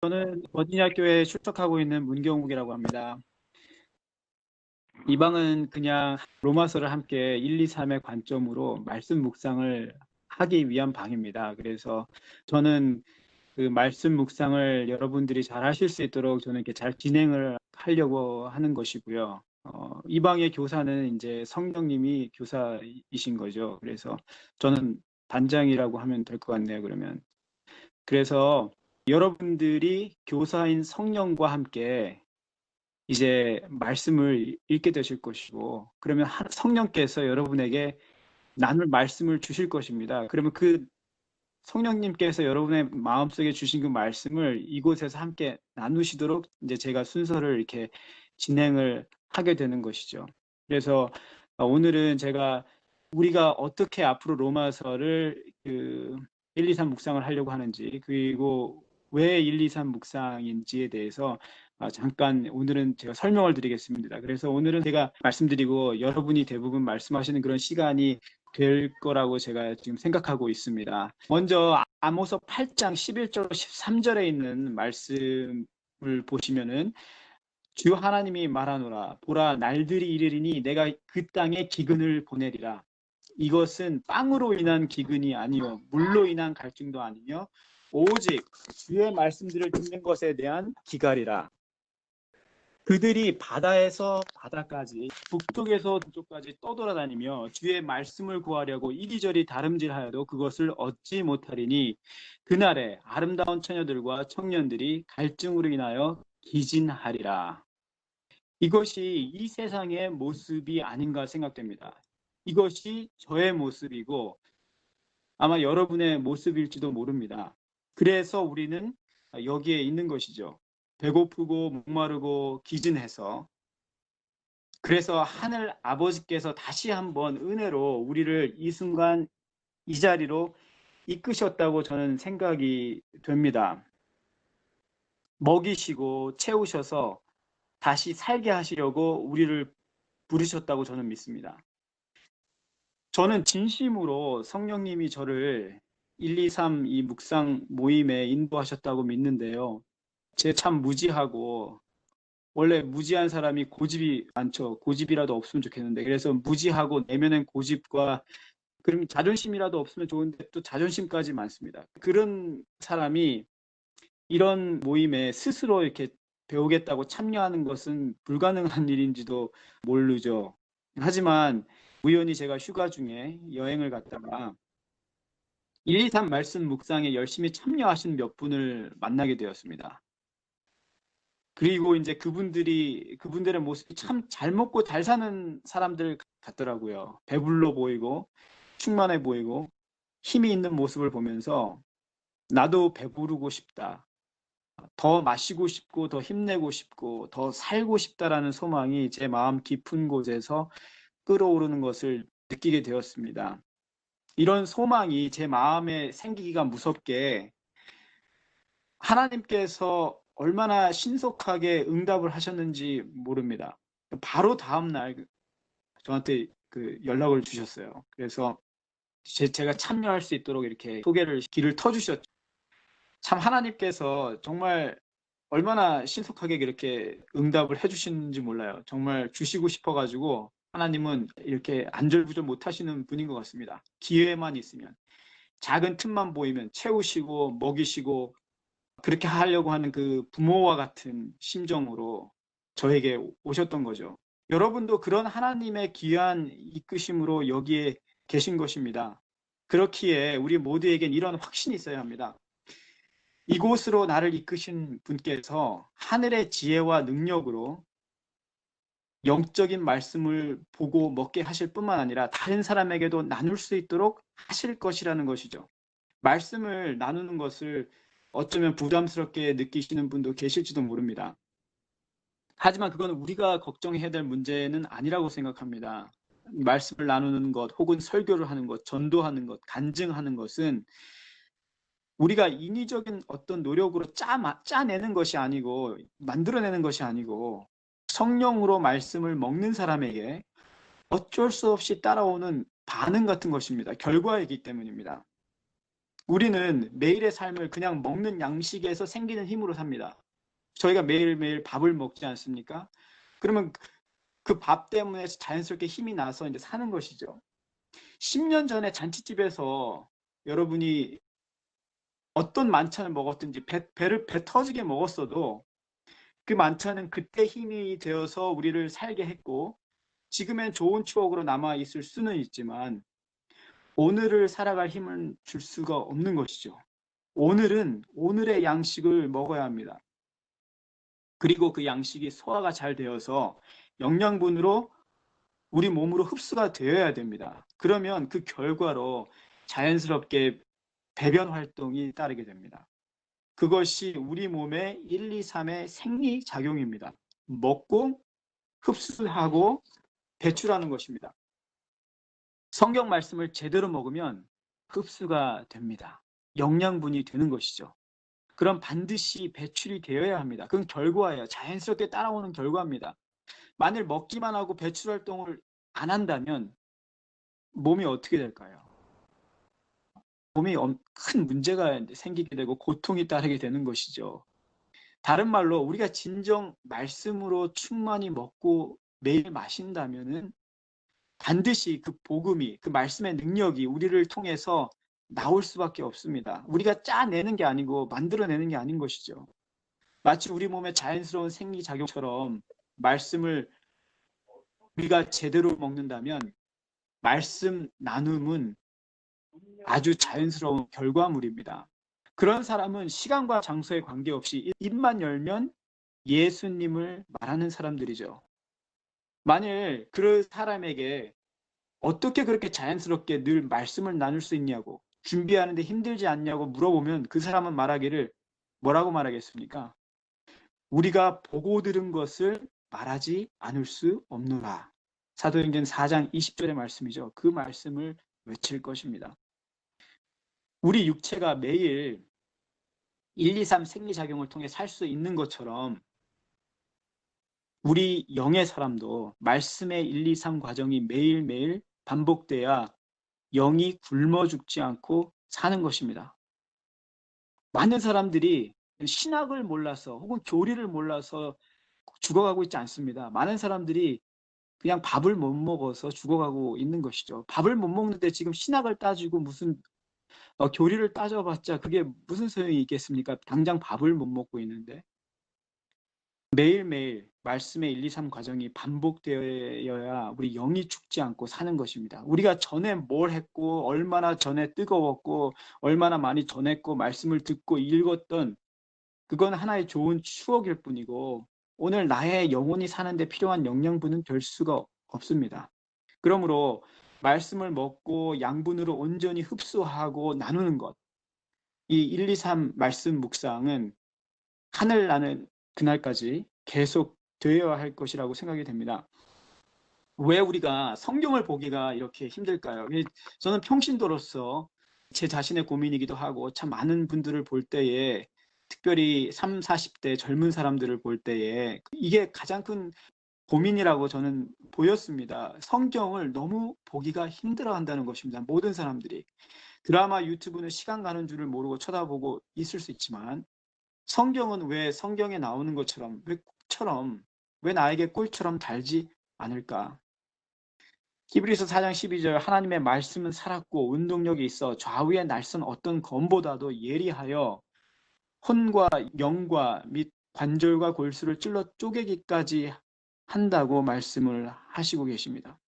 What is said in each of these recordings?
저는 버지니아 교회에 출석하고 있는 문경욱이라고 합니다. 이 방은 그냥 로마서를 함께 1, 2, 3의 관점으로 말씀 묵상을 하기 위한 방입니다. 그래서 저는 그 말씀 묵상을 여러분들이 잘 하실 수 있도록 저는 이렇게 잘 진행을 하려고 하는 것이고요. 이 방의 교사는 이제 성령님이 교사이신 거죠. 그래서 저는 단장이라고 하면 될 것 같네요, 그러면. 그래서 여러분들이 교사인 성령과 함께 이제 말씀을 읽게 되실 것이고, 그러면 성령께서 여러분에게 나눌 말씀을 주실 것입니다. 그러면 그 성령님께서 여러분의 마음속에 주신 그 말씀을 이곳에서 함께 나누시도록 이제 제가 순서를 이렇게 진행을 하게 되는 것이죠. 그래서 오늘은 제가 우리가 어떻게 앞으로 로마서를 1, 2, 3 묵상을 하려고 하는지, 그리고 왜 1, 2, 3 묵상인지에 대해서 잠깐 오늘은 제가 설명을 드리겠습니다. 그래서 오늘은 제가 말씀드리고 여러분이 대부분 말씀하시는 그런 시간이 될 거라고 제가 지금 생각하고 있습니다. 먼저 아모스 8장 11절 13절에 있는 말씀을 보시면은 주 하나님이 말하노라 보라 날들이 이르리니 내가 그 땅에 기근을 보내리라. 이것은 빵으로 인한 기근이 아니요 물로 인한 갈증도 아니며 오직 주의 말씀들을 듣는 것에 대한 기갈이라. 그들이 바다에서 바다까지 북쪽에서 동쪽까지 떠돌아다니며 주의 말씀을 구하려고 이리저리 다름질하여도 그것을 얻지 못하리니 그날에 아름다운 처녀들과 청년들이 갈증으로 인하여 기진하리라. 이것이 이 세상의 모습이 아닌가 생각됩니다. 이것이 저의 모습이고 아마 여러분의 모습일지도 모릅니다. 그래서 우리는 여기에 있는 것이죠. 배고프고 목마르고 기진해서, 그래서 하늘 아버지께서 다시 한번 은혜로 우리를 이 순간 이 자리로 이끄셨다고 저는 생각이 됩니다. 먹이시고 채우셔서 다시 살게 하시려고 우리를 부르셨다고 저는 믿습니다. 저는 진심으로 성령님이 저를 1, 2, 3 이 묵상 모임에 인도하셨다고 믿는데요. 제 참 무지하고, 원래 무지한 사람이 고집이 많죠. 고집이라도 없으면 좋겠는데, 그래서 무지하고 내면엔 고집과, 그럼 자존심이라도 없으면 좋은데 또 자존심까지 많습니다. 그런 사람이 이런 모임에 스스로 이렇게 배우겠다고 참여하는 것은 불가능한 일인지도 모르죠. 하지만 우연히 제가 휴가 중에 여행을 갔다가 1, 2, 3 말씀 묵상에 열심히 참여하신 몇 분을 만나게 되었습니다. 그리고 이제 그분들의 모습이 참 잘 먹고 잘 사는 사람들 같더라고요. 배불러 보이고 충만해 보이고 힘이 있는 모습을 보면서 나도 배부르고 싶다. 더 마시고 싶고 더 힘내고 싶고 더 살고 싶다라는 소망이 제 마음 깊은 곳에서 끓어오르는 것을 느끼게 되었습니다. 이런 소망이 제 마음에 생기기가 무섭게 하나님께서 얼마나 신속하게 응답을 하셨는지 모릅니다. 바로 다음날 저한테 그 연락을 주셨어요. 그래서 제가 참여할 수 있도록 이렇게 소개를 길을 터주셨죠. 참 하나님께서 정말 얼마나 신속하게 그렇게 응답을 해주시는지 몰라요. 정말 주시고 싶어가지고 하나님은 이렇게 안절부절 못하시는 분인 것 같습니다. 기회만 있으면, 작은 틈만 보이면 채우시고 먹이시고 그렇게 하려고 하는 그 부모와 같은 심정으로 저에게 오셨던 거죠. 여러분도 그런 하나님의 귀한 이끄심으로 여기에 계신 것입니다. 그렇기에 우리 모두에겐 이런 확신이 있어야 합니다. 이곳으로 나를 이끄신 분께서 하늘의 지혜와 능력으로 영적인 말씀을 보고 먹게 하실 뿐만 아니라 다른 사람에게도 나눌 수 있도록 하실 것이라는 것이죠. 말씀을 나누는 것을 어쩌면 부담스럽게 느끼시는 분도 계실지도 모릅니다. 하지만 그건 우리가 걱정해야 될 문제는 아니라고 생각합니다. 말씀을 나누는 것, 혹은 설교를 하는 것, 전도하는 것, 간증하는 것은 우리가 인위적인 어떤 노력으로 짜내는 것이 아니고, 만들어내는 것이 아니고, 성령으로 말씀을 먹는 사람에게 어쩔 수 없이 따라오는 반응 같은 것입니다. 결과이기 때문입니다. 우리는 매일의 삶을 그냥 먹는 양식에서 생기는 힘으로 삽니다. 저희가 매일매일 밥을 먹지 않습니까? 그러면 그 밥 때문에 자연스럽게 힘이 나서 이제 사는 것이죠. 10년 전에 잔치집에서 여러분이 어떤 만찬을 먹었든지 배 터지게 먹었어도 그 만찬은 그때 힘이 되어서 우리를 살게 했고 지금엔 좋은 추억으로 남아 있을 수는 있지만 오늘을 살아갈 힘을 줄 수가 없는 것이죠. 오늘은 오늘의 양식을 먹어야 합니다. 그리고 그 양식이 소화가 잘 되어서 영양분으로 우리 몸으로 흡수가 되어야 됩니다. 그러면 그 결과로 자연스럽게 배변 활동이 따르게 됩니다. 그것이 우리 몸의 1, 2, 3의 생리작용입니다. 먹고 흡수하고 배출하는 것입니다. 성경 말씀을 제대로 먹으면 흡수가 됩니다. 영양분이 되는 것이죠. 그럼 반드시 배출이 되어야 합니다. 그건 결과예요. 자연스럽게 따라오는 결과입니다. 만일 먹기만 하고 배출 활동을 안 한다면 몸이 어떻게 될까요? 몸이 큰 문제가 생기게 되고 고통이 따르게 되는 것이죠. 다른 말로 우리가 진정 말씀으로 충만히 먹고 매일 마신다면은 반드시 그 복음이, 그 말씀의 능력이 우리를 통해서 나올 수밖에 없습니다. 우리가 짜내는 게 아니고 만들어내는 게 아닌 것이죠. 마치 우리 몸의 자연스러운 생리작용처럼 말씀을 우리가 제대로 먹는다면 말씀 나눔은 아주 자연스러운 결과물입니다. 그런 사람은 시간과 장소에 관계없이 입만 열면 예수님을 말하는 사람들이죠. 만일 그 사람에게 어떻게 그렇게 자연스럽게 늘 말씀을 나눌 수 있냐고, 준비하는데 힘들지 않냐고 물어보면 그 사람은 말하기를 뭐라고 말하겠습니까? 우리가 보고 들은 것을 말하지 않을 수 없노라. 사도행전 4장 20절의 말씀이죠. 그 말씀을 외칠 것입니다. 우리 육체가 매일 1, 2, 3 생리작용을 통해 살 수 있는 것처럼 우리 영의 사람도 말씀의 1, 2, 3 과정이 매일매일 반복돼야 영이 굶어 죽지 않고 사는 것입니다. 많은 사람들이 신학을 몰라서 혹은 교리를 몰라서 죽어가고 있지 않습니다. 많은 사람들이 그냥 밥을 못 먹어서 죽어가고 있는 것이죠. 밥을 못 먹는데 지금 신학을 따지고 무슨 교리를 따져봤자 그게 무슨 소용이 있겠습니까? 당장 밥을 못 먹고 있는데. 매일매일 말씀의 1, 2, 3 과정이 반복되어야 우리 영이 죽지 않고 사는 것입니다. 우리가 전에 뭘 했고 얼마나 전에 뜨거웠고 얼마나 많이 전했고 말씀을 듣고 읽었던 그건 하나의 좋은 추억일 뿐이고 오늘 나의 영혼이 사는데 필요한 영양분은 될 수가 없습니다. 그러므로 말씀을 먹고 양분으로 온전히 흡수하고 나누는 것, 이 1, 2, 3 말씀 묵상은 하늘 나는 그날까지 계속 되어야 할 것이라고 생각이 됩니다. 왜 우리가 성경을 보기가 이렇게 힘들까요? 저는 평신도로서 제 자신의 고민이기도 하고 참 많은 분들을 볼 때에 특별히 30, 40대 젊은 사람들을 볼 때에 이게 가장 큰 고민이라고 저는 보였습니다. 성경을 너무 보기가 힘들어한다는 것입니다. 모든 사람들이. 드라마, 유튜브는 시간 가는 줄을 모르고 쳐다보고 있을 수 있지만 성경은 왜 성경에 나오는 것처럼 왜 나에게 꿀처럼 달지 않을까? 히브리서 4장 12절 하나님의 말씀은 살았고 운동력이 있어 좌우의 날선 어떤 검보다도 예리하여 혼과 영과 및 관절과 골수를 찔러 쪼개기까지 한다고 말씀을 하시고 계십니다.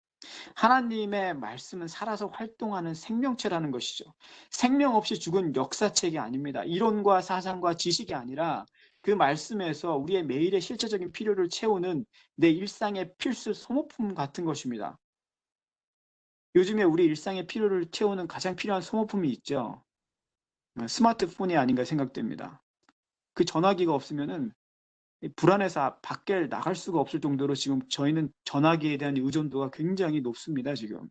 하나님의 말씀은 살아서 활동하는 생명체라는 것이죠. 생명 없이 죽은 역사책이 아닙니다. 이론과 사상과 지식이 아니라 그 말씀에서 우리의 매일의 실제적인 필요를 채우는 내 일상의 필수 소모품 같은 것입니다. 요즘에 우리 일상의 필요를 채우는 가장 필요한 소모품이 있죠. 스마트폰이 아닌가 생각됩니다. 그 전화기가 없으면은 불안해서 밖에 나갈 수가 없을 정도로 지금 저희는 전화기에 대한 의존도가 굉장히 높습니다. 지금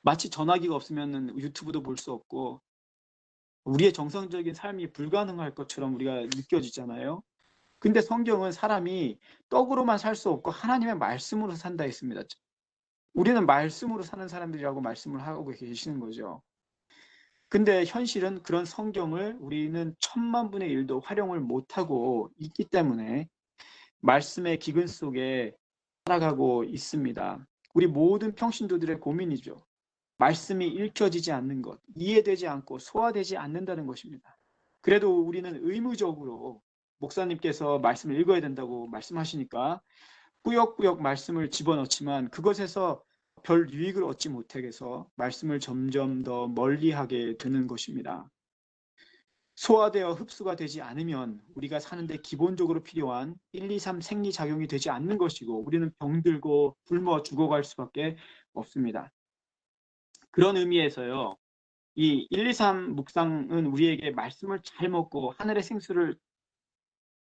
마치 전화기가 없으면 유튜브도 볼 수 없고 우리의 정상적인 삶이 불가능할 것처럼 우리가 느껴지잖아요. 근데 성경은 사람이 떡으로만 살 수 없고 하나님의 말씀으로 산다 했습니다. 우리는 말씀으로 사는 사람들이라고 말씀을 하고 계시는 거죠. 근데 현실은 그런 성경을 우리는 1000만 분의 1도 활용을 못하고 있기 때문에 말씀의 기근 속에 살아가고 있습니다. 우리 모든 평신도들의 고민이죠. 말씀이 읽혀지지 않는 것, 이해되지 않고 소화되지 않는다는 것입니다. 그래도 우리는 의무적으로 목사님께서 말씀을 읽어야 된다고 말씀하시니까 꾸역꾸역 말씀을 집어넣지만 그것에서 별 유익을 얻지 못해서 말씀을 점점 더 멀리하게 되는 것입니다. 소화되어 흡수가 되지 않으면 우리가 사는데 기본적으로 필요한 1, 2, 3 생리작용이 되지 않는 것이고 우리는 병들고 굶어 죽어갈 수밖에 없습니다. 그런 의미에서요. 이 1, 2, 3 묵상은 우리에게 말씀을 잘 먹고 하늘의 생수를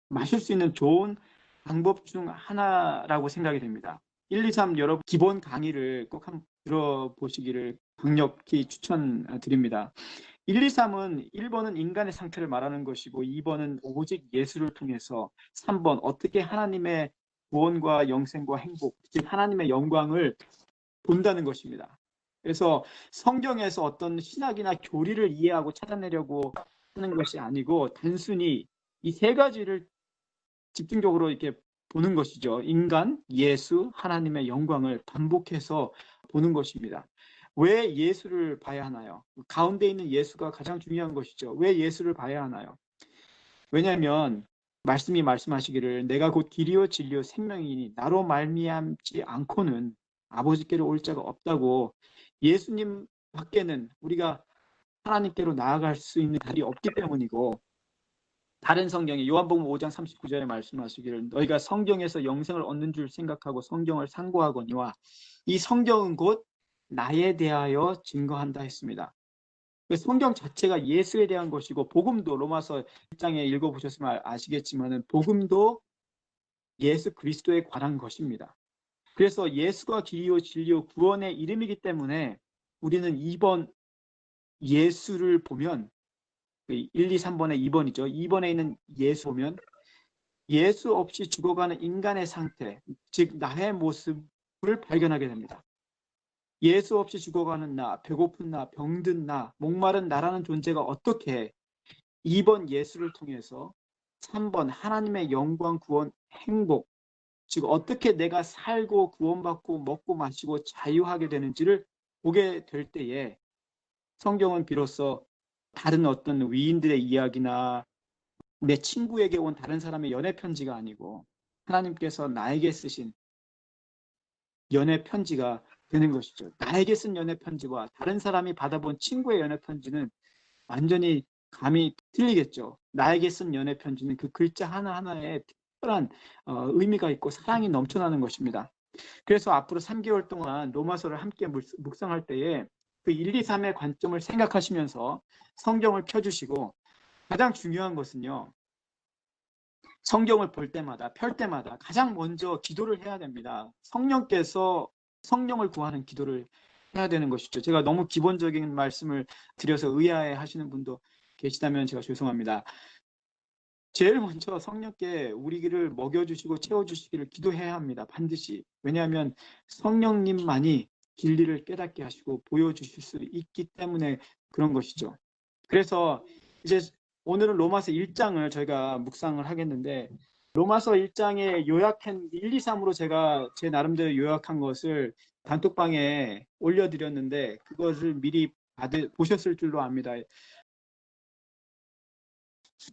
마실 수 있는 좋은 방법 중 하나라고 생각이 됩니다. 1, 2, 3 여러분 기본 강의를 꼭 한번 들어보시기를 강력히 추천드립니다. 1, 2, 3은 1번은 인간의 상태를 말하는 것이고 2번은 오직 예수를 통해서 3번 어떻게 하나님의 구원과 영생과 행복, 즉 하나님의 영광을 본다는 것입니다. 그래서 성경에서 어떤 신학이나 교리를 이해하고 찾아내려고 하는 것이 아니고 단순히 이 세 가지를 집중적으로 이렇게 보는 것이죠. 인간, 예수, 하나님의 영광을 반복해서 보는 것입니다. 왜 예수를 봐야 하나요? 가운데 있는 예수가 가장 중요한 것이죠. 왜 예수를 봐야 하나요? 왜냐하면 말씀이 말씀하시기를 내가 곧 길이요 진리요 생명이니 나로 말미암지 않고는 아버지께로 올 자가 없다고 예수님 밖에는 우리가 하나님께로 나아갈 수 있는 길이 없기 때문이고 다른 성경에 요한복음 5장 39절에 말씀하시기를 너희가 성경에서 영생을 얻는 줄 생각하고 성경을 상고하거니와 이 성경은 곧 나에 대하여 증거한다 했습니다. 성경 자체가 예수에 대한 것이고 복음도 로마서 1장에 읽어보셨으면 아시겠지만 복음도 예수 그리스도에 관한 것입니다. 그래서 예수가 길이요 진리요 구원의 이름이기 때문에 우리는 2번 예수를 보면 1, 2, 3번에 2번이죠. 2번에 있는 예수 보면 예수 없이 죽어가는 인간의 상태, 즉 나의 모습을 발견하게 됩니다. 예수 없이 죽어가는 나, 배고픈 나, 병든 나, 목마른 나라는 존재가 어떻게 2번 예수를 통해서 3번 하나님의 영광, 구원, 행복, 즉 어떻게 내가 살고 구원받고 먹고 마시고 자유하게 되는지를 보게 될 때에 성경은 비로소 다른 어떤 위인들의 이야기나 내 친구에게 온 다른 사람의 연애 편지가 아니고 하나님께서 나에게 쓰신 연애 편지가 되는 것이죠. 나에게 쓴 연애 편지와 다른 사람이 받아본 친구의 연애 편지는 완전히 감이 틀리겠죠. 나에게 쓴 연애 편지는 그 글자 하나하나에 특별한 의미가 있고 사랑이 넘쳐나는 것입니다. 그래서 앞으로 3개월 동안 로마서를 함께 묵상할 때에 그 1, 2, 3의 관점을 생각하시면서 성경을 펴주시고 가장 중요한 것은요. 성경을 볼 때마다 펼 때마다 가장 먼저 기도를 해야 됩니다. 성령께서 성령을 구하는 기도를 해야 되는 것이죠. 제가 너무 기본적인 말씀을 드려서 의아해 하시는 분도 계시다면 제가 죄송합니다. 제일 먼저 성령께 우리를 먹여주시고 채워주시기를 기도해야 합니다. 반드시. 왜냐하면 성령님만이 진리를 깨닫게 하시고 보여주실 수 있기 때문에 그런 것이죠. 그래서 이제 오늘은 로마서 1장을 저희가 묵상을 하겠는데 로마서 1장에 요약한 1, 2, 3으로 제가 제 나름대로 요약한 것을 단톡방에 올려드렸는데 그것을 미리 보셨을 줄로 압니다.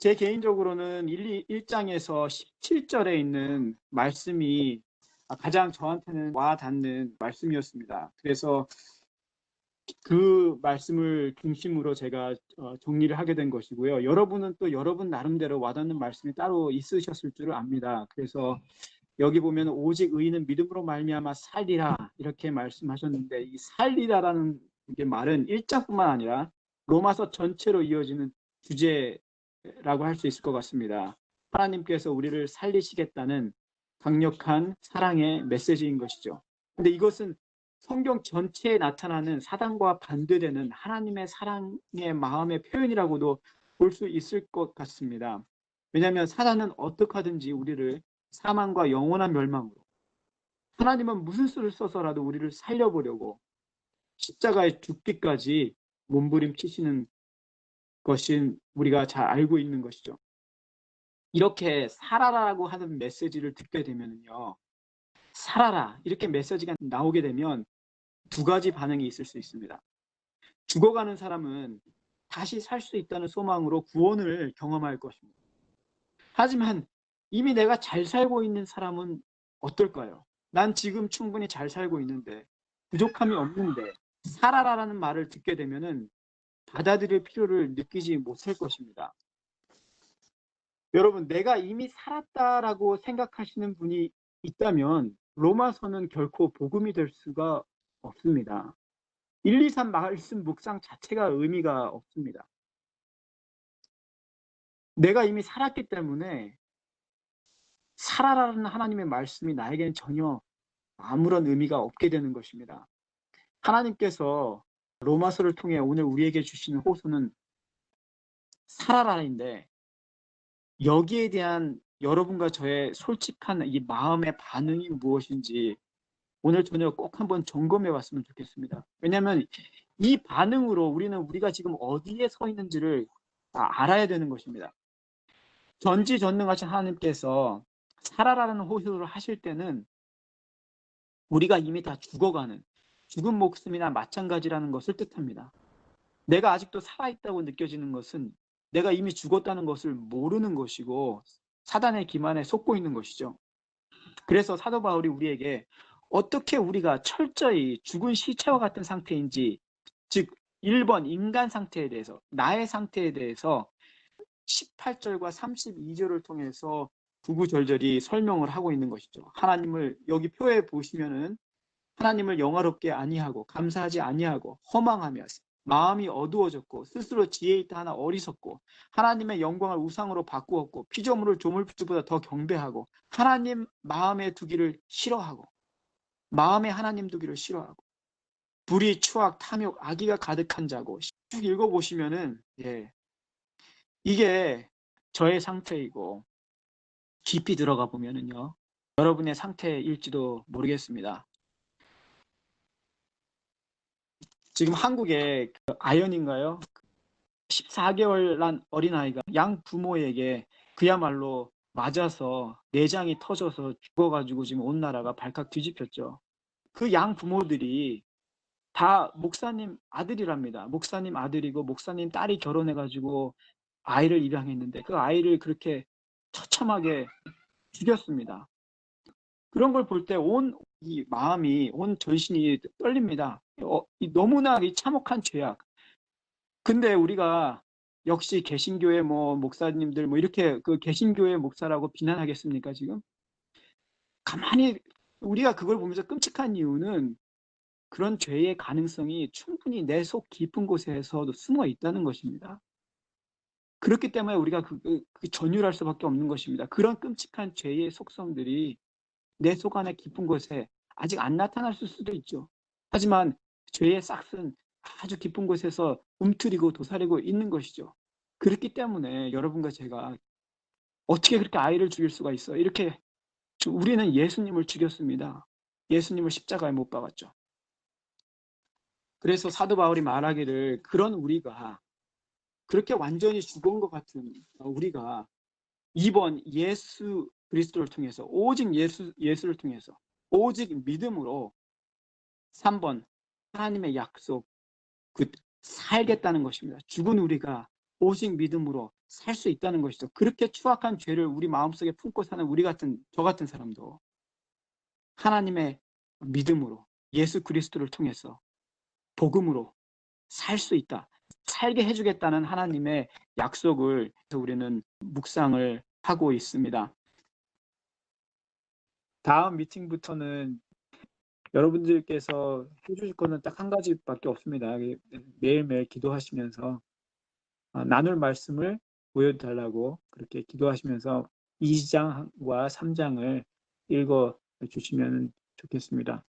제 개인적으로는 1장에서 17절에 있는 말씀이 가장 저한테는 와닿는 말씀이었습니다. 그래서 그 말씀을 중심으로 제가 정리를 하게 된 것이고요. 여러분은 또 여러분 나름대로 와닿는 말씀이 따로 있으셨을 줄을 압니다. 그래서 여기 보면 오직 의인은 믿음으로 말미암아 살리라 이렇게 말씀하셨는데 이 살리라라는 말은 1장뿐만 아니라 로마서 전체로 이어지는 주제라고 할 수 있을 것 같습니다. 하나님께서 우리를 살리시겠다는 강력한 사랑의 메시지인 것이죠. 근데 이것은 성경 전체에 나타나는 사단과 반대되는 하나님의 사랑의 마음의 표현이라고도 볼 수 있을 것 같습니다. 왜냐하면 사단은 어떻게 하든지 우리를 사망과 영원한 멸망으로 하나님은 무슨 수를 써서라도 우리를 살려보려고 십자가에 죽기까지 몸부림치시는 것인 우리가 잘 알고 있는 것이죠. 이렇게 살아라라고 하는 메시지를 듣게 되면요, 살아라 이렇게 메시지가 나오게 되면 두 가지 반응이 있을 수 있습니다. 죽어가는 사람은 다시 살 수 있다는 소망으로 구원을 경험할 것입니다. 하지만 이미 내가 잘 살고 있는 사람은 어떨까요? 난 지금 충분히 잘 살고 있는데, 부족함이 없는데 살아라라는 말을 듣게 되면은 받아들일 필요를 느끼지 못할 것입니다. 여러분, 내가 이미 살았다라고 생각하시는 분이 있다면 로마서는 결코 복음이 될 수가 없습니다. 1, 2, 3 말씀 묵상 자체가 의미가 없습니다. 내가 이미 살았기 때문에 살아라는 하나님의 말씀이 나에게는 전혀 아무런 의미가 없게 되는 것입니다. 하나님께서 로마서를 통해 오늘 우리에게 주시는 호소는 살아라인데, 여기에 대한 여러분과 저의 솔직한 이 마음의 반응이 무엇인지 오늘 저녁 꼭 한번 점검해 봤으면 좋겠습니다. 왜냐하면 이 반응으로 우리가 지금 어디에 서 있는지를 알아야 되는 것입니다. 전지전능하신 하나님께서 살아라는 호소를 하실 때는 우리가 이미 다 죽어가는 죽은 목숨이나 마찬가지라는 것을 뜻합니다. 내가 아직도 살아있다고 느껴지는 것은 내가 이미 죽었다는 것을 모르는 것이고 사단의 기만에 속고 있는 것이죠. 그래서 사도 바울이 우리에게 어떻게 우리가 철저히 죽은 시체와 같은 상태인지, 즉 1번 인간 상태에 대해서, 나의 상태에 대해서 18절과 32절을 통해서 구구절절히 설명을 하고 있는 것이죠. 하나님을 여기 표에 보시면은 하나님을 영화롭게 아니하고 감사하지 아니하고 허망하며 마음이 어두워졌고 스스로 지혜 있다 하나 어리석고 하나님의 영광을 우상으로 바꾸었고 피조물을 조물주보다 더 경배하고 하나님 마음에 두기를 싫어하고 마음에 하나님 두기를 싫어하고 불의, 추악, 탐욕, 악의가 가득한 자고 쭉 읽어보시면은 이게 저의 상태이고 깊이 들어가 보면은요 여러분의 상태일지도 모르겠습니다. 지금 한국에 아연인가요? 14개월 난 어린아이가 양 부모에게 그야말로 맞아서 내장이 터져서 죽어가지고 지금 온 나라가 발칵 뒤집혔죠. 그 양 부모들이 다 목사님 아들이랍니다. 목사님 아들이고 목사님 딸이 결혼해가지고 아이를 입양했는데 그 아이를 그렇게 처참하게 죽였습니다. 그런 걸 볼 때 온 이 마음이, 온 전신이 떨립니다. 너무나 이 참혹한 죄악. 근데 우리가 역시 개신교의 목사님들 이렇게 그 개신교의 목사라고 비난하겠습니까, 지금? 가만히 우리가 그걸 보면서 끔찍한 이유는 그런 죄의 가능성이 충분히 내 속 깊은 곳에서도 숨어 있다는 것입니다. 그렇기 때문에 우리가 전율할 수밖에 없는 것입니다. 그런 끔찍한 죄의 속성들이 내 속 안에 깊은 곳에 아직 안 나타났을 수도 있죠. 하지만 죄의 싹은 아주 깊은 곳에서 움트리고 도사리고 있는 것이죠. 그렇기 때문에 여러분과 제가 어떻게 그렇게 아이를 죽일 수가 있어? 이렇게 우리는 예수님을 죽였습니다. 예수님을 십자가에 못 박았죠. 그래서 사도 바울이 말하기를 그런 우리가 그렇게 완전히 죽은 것 같은 우리가 이번 예수 그리스도를 통해서 오직 예수를 통해서 오직 믿음으로 3번 하나님의 약속 살겠다는 것입니다. 죽은 우리가 오직 믿음으로 살 수 있다는 것이죠. 그렇게 추악한 죄를 우리 마음속에 품고 사는 저 같은 사람도 하나님의 믿음으로 예수 그리스도를 통해서 복음으로 살 수 있다. 살게 해주겠다는 하나님의 약속을 우리는 묵상을 하고 있습니다. 다음 미팅부터는 여러분들께서 해주실 거는 딱 한 가지밖에 없습니다. 매일매일 기도하시면서 나눌 말씀을 보여달라고 그렇게 기도하시면서 2장과 3장을 읽어 주시면 좋겠습니다.